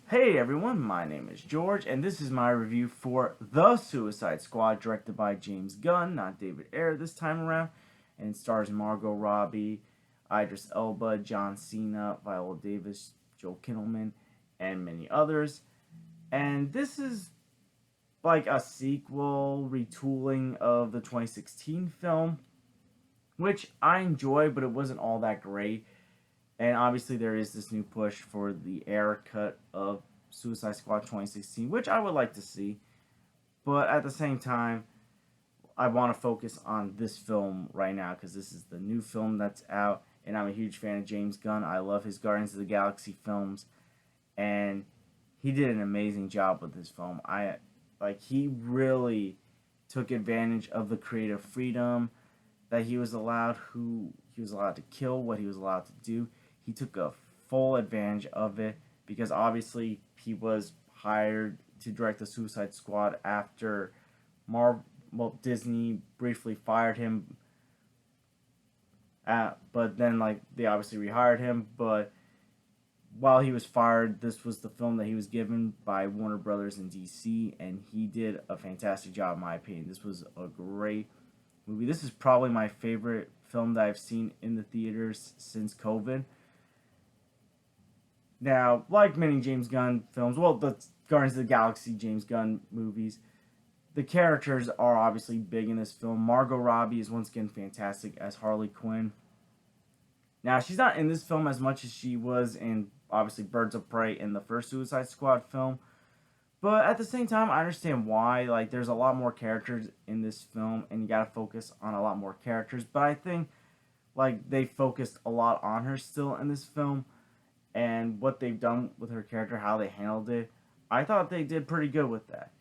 Hey everyone, my name is George, and this is my review for The Suicide Squad, directed by James Gunn, not David Ayer this time around, and it stars Margot Robbie, Idris Elba, John Cena, Viola Davis, Joel Kinnaman, and many others. And this is like a sequel, retooling of the 2016 film, which I enjoy, but it wasn't all that great. And obviously, there is this new push for the air cut of Suicide Squad 2016, which I would like to see. But at the same time, I want to focus on this film right now because this is the new film that's out, and I'm a huge fan of James Gunn. I love his Guardians of the Galaxy films, and he did an amazing job with this film. He really took advantage of the creative freedom that he was allowed, who he was allowed to kill, what he was allowed to do. He took a full advantage of it because obviously he was hired to direct the Suicide Squad after Disney briefly fired him. But then they obviously rehired him. But while he was fired, this was the film that he was given by Warner Brothers and DC, and he did a fantastic job in my opinion. This was a great movie. This is probably my favorite film that I've seen in the theaters since COVID. Now, like many James Gunn films, well, the Guardians of the Galaxy James Gunn movies, the characters are obviously big in this film. Margot Robbie is once again fantastic as Harley Quinn. Now, she's not in this film as much as she was in, obviously, Birds of Prey in the first Suicide Squad film. But at the same time, I understand why. There's a lot more characters in this film, and you gotta focus on a lot more characters. But I think, they focused a lot on her still in this film, and what they've done with her character, how they handled it, I thought they did pretty good with that.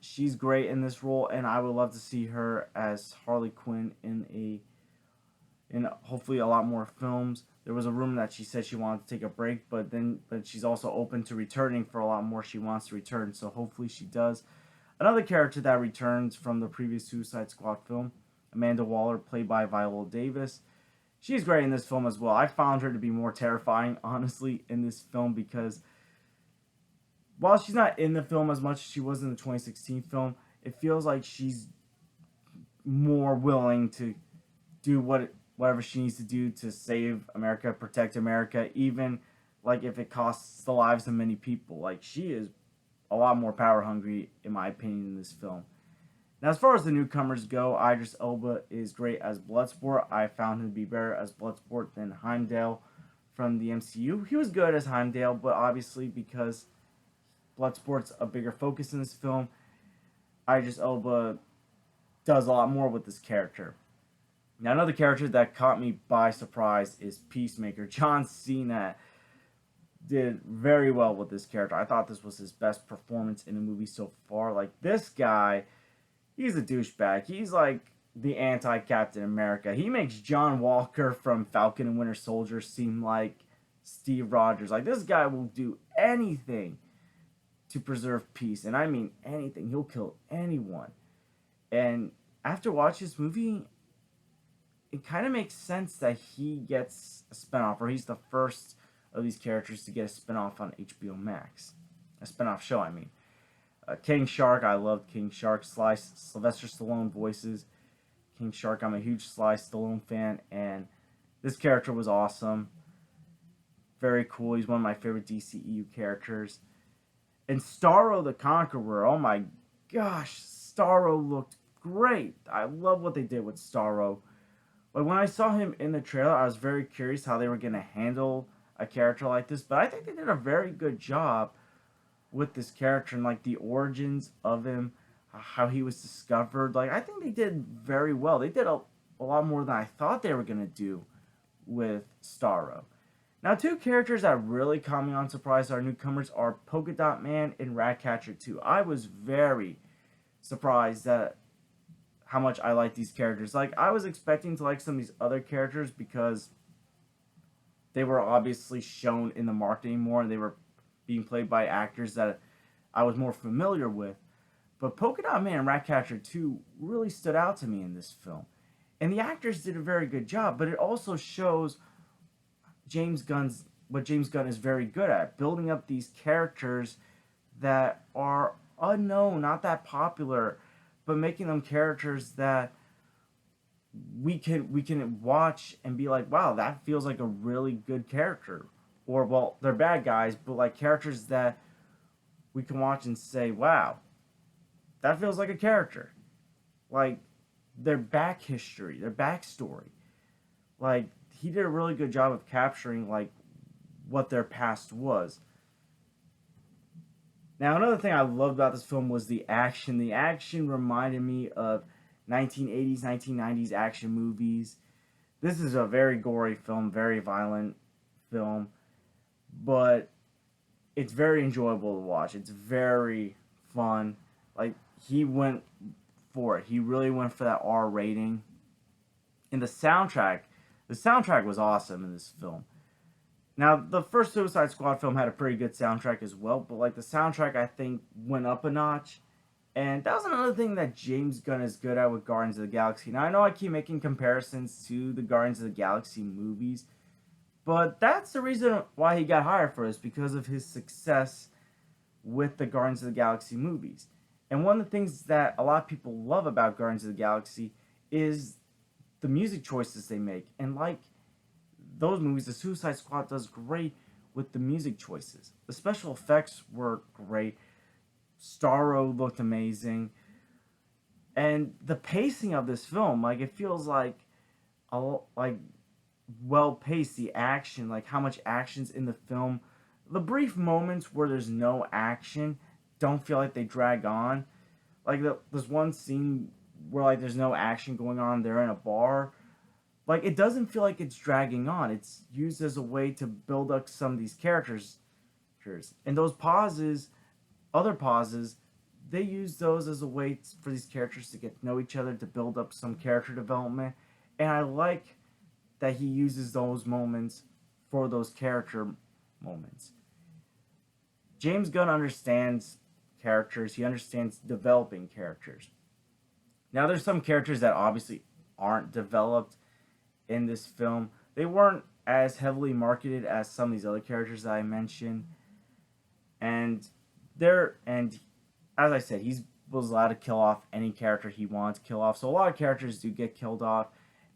She's great in this role, and I would love to see her as Harley Quinn in hopefully a lot more films. There was a rumor that she said she wanted to take a break, but she's also open to returning for a lot more. She wants to return, so hopefully she does. Another character that returns from the previous Suicide Squad film, Amanda Waller, played by Viola Davis. She's great in this film as well. I found her to be more terrifying, honestly, in this film because while she's not in the film as much as she was in the 2016 film, it feels like she's more willing to do whatever she needs to do to save America, protect America, even if it costs the lives of many people. She is a lot more power hungry, in my opinion, in this film. Now, as far as the newcomers go, Idris Elba is great as Bloodsport. I found him to be better as Bloodsport than Heimdall from the MCU. He was good as Heimdall, but obviously because Bloodsport's a bigger focus in this film, Idris Elba does a lot more with this character. Now, another character that caught me by surprise is Peacemaker. John Cena did very well with this character. I thought this was his best performance in the movie so far. This guy, he's a douchebag. He's the anti-Captain America. He makes John Walker from Falcon and Winter Soldier seem like Steve Rogers. This guy will do anything to preserve peace. And I mean anything. He'll kill anyone. And after watching this movie, it kind of makes sense that he gets a spinoff, or he's the first of these characters to get a spinoff on HBO Max. A spinoff show, I mean. King Shark, I loved King Shark. Sylvester Stallone voices King Shark. I'm a huge Sly Stallone fan, and this character was awesome. Very cool. He's one of my favorite DCEU characters. And Starro the Conqueror, oh my gosh, Starro looked great. I love what they did with Starro. When I saw him in the trailer, I was very curious how they were going to handle a character like this, but I think they did a very good job with this character and the origins of him, how he was discovered. I think they did very well. They did a lot more than I thought they were going to do with Starro. Now, two characters that really caught me on surprise, our newcomers, are Polka Dot Man and Ratcatcher 2. I was very surprised at how much I like these characters. I was expecting to like some of these other characters because they were obviously shown in the marketing more, and they were being played by actors that I was more familiar with. But Polka Dot Man and Ratcatcher 2 really stood out to me in this film. And the actors did a very good job, but it also shows James Gunn's what James Gunn is very good at, building up these characters that are unknown, not that popular, but making them characters that we can watch and be like, wow, that feels like a really good character. Or well, they're bad guys, but like characters that we can watch and say, wow, that feels like a character. Like their back history, their backstory. Like he did a really good job of capturing like what their past was. Now, another thing I loved about this film was the action. The action reminded me of 1980s, 1990s action movies. This is a very gory film, very violent film, but it's very enjoyable to watch. It's very fun. Like he went for it. He really went for that R rating. And the soundtrack was awesome in this film. Now, the first Suicide Squad film had a pretty good soundtrack as well, but like the soundtrack I think went up a notch. And that was another thing that James Gunn is good at with Guardians of the Galaxy. Now, I know I keep making comparisons to the Guardians of the Galaxy movies, but that's the reason why he got hired for this, because of his success with the Guardians of the Galaxy movies. And one of the things that a lot of people love about Guardians of the Galaxy is the music choices they make. And like those movies, the Suicide Squad does great with the music choices. The special effects were great. Starro looked amazing. And the pacing of this film, like it feels like like well paced. The action, like how much action's in the film. The brief moments where there's no action don't feel like they drag on. Like there's one scene where like there's no action going on. They're in a bar. Like it doesn't feel like it's dragging on. It's used as a way to build up some of these characters. And those pauses, other pauses, they use those as a way for these characters to get to know each other, to build up some character development. And I like that he uses those moments for those character moments. James Gunn understands characters. He understands developing characters. Now, there's some characters that obviously aren't developed in this film. They weren't as heavily marketed as some of these other characters that I mentioned. And as I said, he was allowed to kill off any character he wanted to kill off. So a lot of characters do get killed off.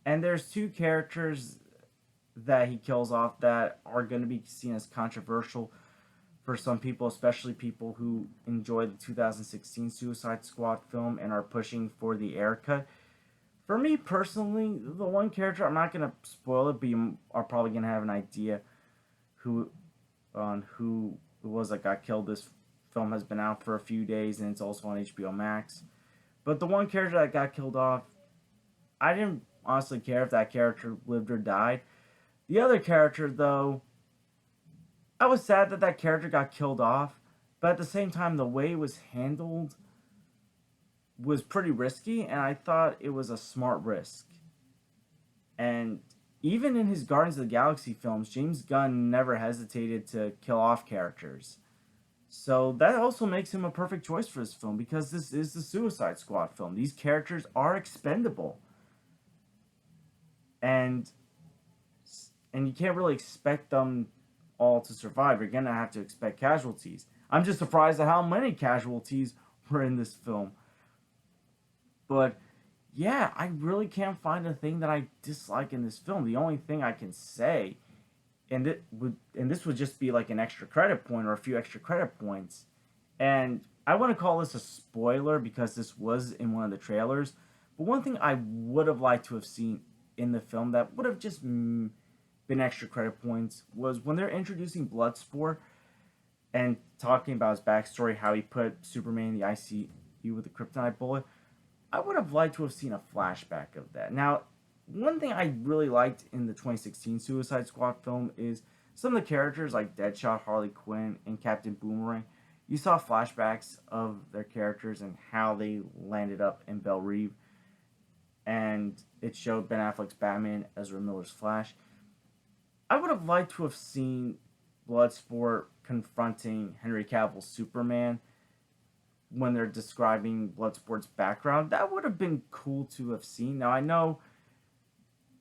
And there's two characters that he kills off that are going to be seen as controversial for some people, especially people who enjoyed the 2016 Suicide Squad film and are pushing for the Ayer cut. For me personally, the one character, I'm not going to spoil it, but you are probably going to have an idea who it was that got killed. This film has been out for a few days and it's also on HBO Max. But the one character that got killed off, I didn't honestly care if that character lived or died. The other character, though, I was sad that that character got killed off, but at the same time, the way it was handled was pretty risky, and I thought it was a smart risk. And even in his Guardians of the Galaxy films, James Gunn never hesitated to kill off characters. So that also makes him a perfect choice for this film, because this is the Suicide Squad film. These characters are expendable. And you can't really expect them all to survive. You're going to have to expect casualties. I'm just surprised at how many casualties were in this film. But yeah, I really can't find a thing that I dislike in this film. The only thing I can say, and this would just be like an extra credit point or a few extra credit points, and I want to call this a spoiler because this was in one of the trailers, but one thing I would have liked to have seen in the film that would have just been extra credit points was when they're introducing Bloodsport and talking about his backstory, how he put Superman in the ICU with a kryptonite bullet. I would have liked to have seen a flashback of that. Now, one thing I really liked in the 2016 Suicide Squad film is some of the characters like Deadshot, Harley Quinn, and Captain Boomerang. You saw flashbacks of their characters and how they landed up in Belle Reve. And it showed Ben Affleck's Batman, Ezra Miller's Flash. I would have liked to have seen Bloodsport confronting Henry Cavill's Superman when they're describing Bloodsport's background. That would have been cool to have seen. Now, I know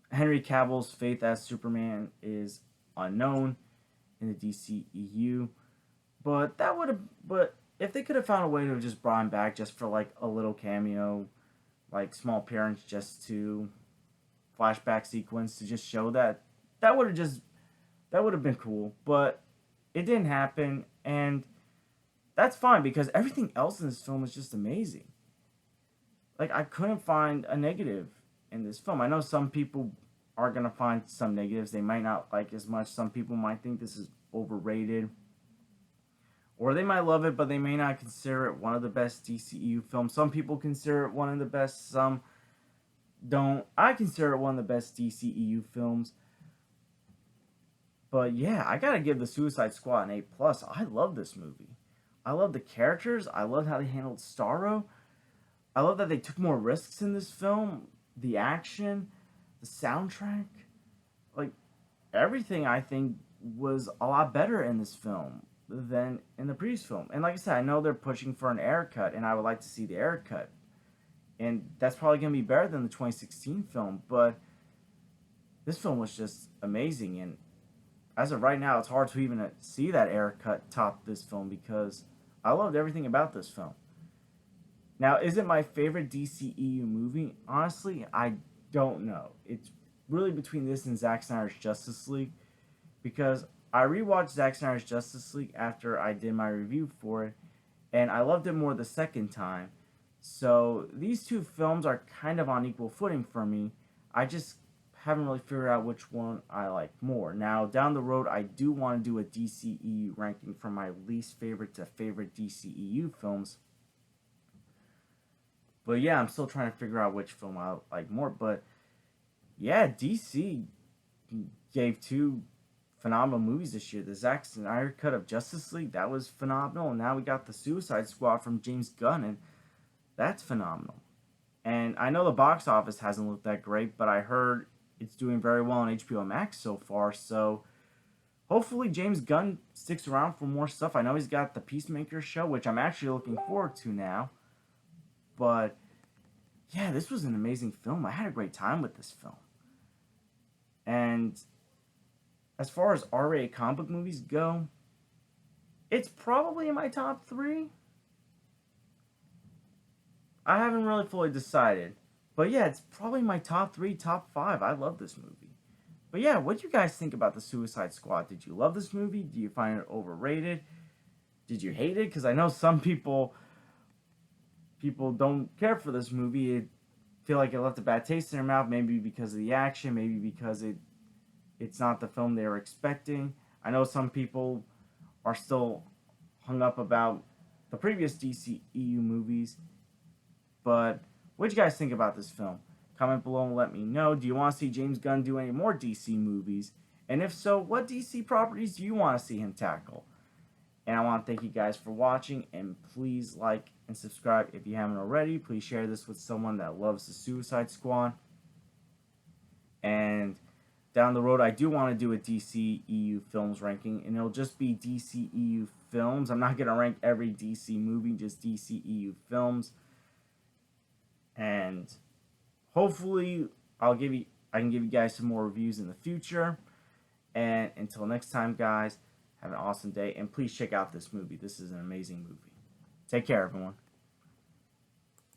Henry Cavill's faith as Superman is unknown, in the DCEU. But that would have, but if they could have found a way to have just brought him back just for like a little cameo, like small appearance, just to flashback sequence to just show that, that would have just, that would have been cool. But it didn't happen, and that's fine because everything else in this film is just amazing. Like, I couldn't find a negative in this film. I know some people are gonna find some negatives they might not like as much. Some people might think this is overrated, or they might love it, but they may not consider it one of the best DCEU films. Some people consider it one of the best, some don't. I consider it one of the best DCEU films. But yeah, I gotta give the Suicide Squad an A+. I love this movie. I love the characters. I love how they handled Starro. I love that they took more risks in this film. The action, the soundtrack, like everything I think was a lot better in this film than in the previous film. And like I said, I know they're pushing for an Ayer cut, and I would like to see the Ayer cut. And that's probably going to be better than the 2016 film, but this film was just amazing. And as of right now, it's hard to even see that Ayer cut top this film because I loved everything about this film. Now, is it my favorite DCEU movie? Honestly, I don't know. It's really between this and Zack Snyder's Justice League, because I rewatched Zack Snyder's Justice League after I did my review for it, and I loved it more the second time. So these two films are kind of on equal footing for me. I just haven't really figured out which one I like more. Now, down the road, I do want to do a DCEU ranking from my least favorite to favorite DCEU films. But yeah, I'm still trying to figure out which film I like more. But yeah, DC gave two phenomenal movies this year. The Zack Snyder cut of Justice League, that was phenomenal. And now we got the Suicide Squad from James Gunn, and that's phenomenal. And I know the box office hasn't looked that great, but I heard it's doing very well on HBO Max so far. So hopefully James Gunn sticks around for more stuff. I know he's got the Peacemaker show, which I'm actually looking forward to now. But yeah, this was an amazing film. I had a great time with this film. And as far as R-rated comic book movies go, it's probably in my top 3. I haven't really fully decided. But yeah, it's probably my top 3, top 5. I love this movie. But yeah, what do you guys think about the Suicide Squad? Did you love this movie? Do you find it overrated? Did you hate it? Because I know some people don't care for this movie. It feel like it left a bad taste in their mouth, maybe because of the action, maybe because it's not the film they were expecting. I know some people are still hung up about the previous DCEU movies, but what do you guys think about this film? Comment below and let me know. Do you want to see James Gunn do any more DC movies? And if so, what DC properties do you want to see him tackle? And I want to thank you guys for watching, and please like and subscribe if you haven't already. Please share this with someone that loves the Suicide Squad. And down the road, I do want to do a DCEU films ranking, and it'll just be DCEU films. I'm not going to rank every DC movie, just DCEU films. And hopefully I can give you guys some more reviews in the future. And until next time, guys, have an awesome day, and please check out this movie. This is an amazing movie. Take care, everyone.